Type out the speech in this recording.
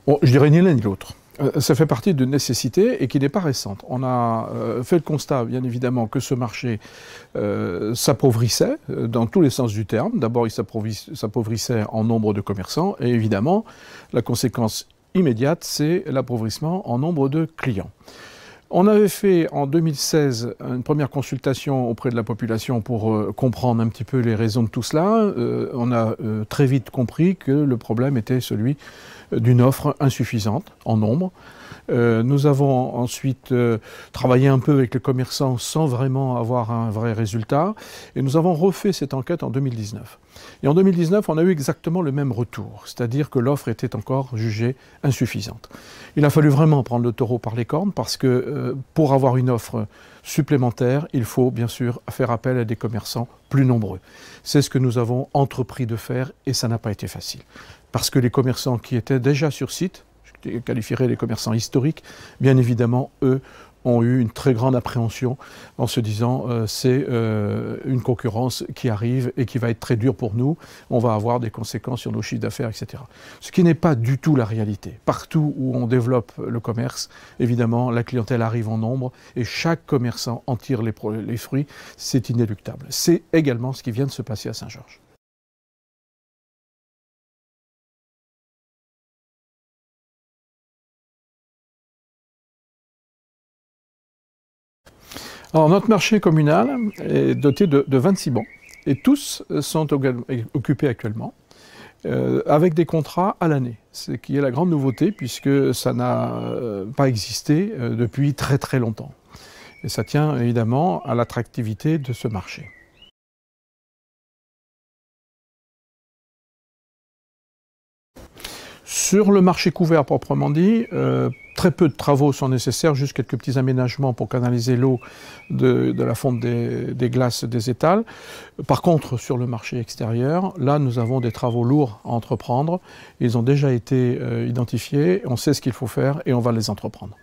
Bon, je dirais ni l'un ni l'autre. Ça fait partie d'une nécessité et qui n'est pas récente. On a fait le constat, bien évidemment, que ce marché s'appauvrissait dans tous les sens du terme. D'abord, il s'appauvrissait en nombre de commerçants et évidemment, la conséquence immédiate, c'est l'appauvrissement en nombre de clients. On avait fait en 2016 une première consultation auprès de la population pour comprendre un petit peu les raisons de tout cela. On a très vite compris que le problème était celui d'une offre insuffisante en nombre. Nous avons ensuite travaillé un peu avec les commerçants sans vraiment avoir un vrai résultat. Et nous avons refait cette enquête en 2019. Et en 2019, on a eu exactement le même retour, c'est-à-dire que l'offre était encore jugée insuffisante. Il a fallu vraiment prendre le taureau par les cornes parce que pour avoir une offre supplémentaire, il faut bien sûr faire appel à des commerçants plus nombreux. C'est ce que nous avons entrepris de faire et ça n'a pas été facile. Parce que les commerçants qui étaient déjà sur site, je qualifierais les commerçants historiques, bien évidemment, eux, ont eu une très grande appréhension en se disant c'est une concurrence qui arrive et qui va être très dure pour nous, on va avoir des conséquences sur nos chiffres d'affaires, etc. Ce qui n'est pas du tout la réalité. Partout où on développe le commerce, évidemment, la clientèle arrive en nombre et chaque commerçant en tire les fruits, c'est inéluctable. C'est également ce qui vient de se passer à Saint-Georges. Alors, notre marché communal est doté de 26 bancs et tous sont occupés actuellement avec des contrats à l'année, ce qui est la grande nouveauté puisque ça n'a pas existé depuis très très longtemps. Et ça tient évidemment à l'attractivité de ce marché. Sur le marché couvert proprement dit, très peu de travaux sont nécessaires, juste quelques petits aménagements pour canaliser l'eau de la fonte des glaces des étals. Par contre, sur le marché extérieur, là nous avons des travaux lourds à entreprendre. Ils ont déjà été identifiés, on sait ce qu'il faut faire et on va les entreprendre.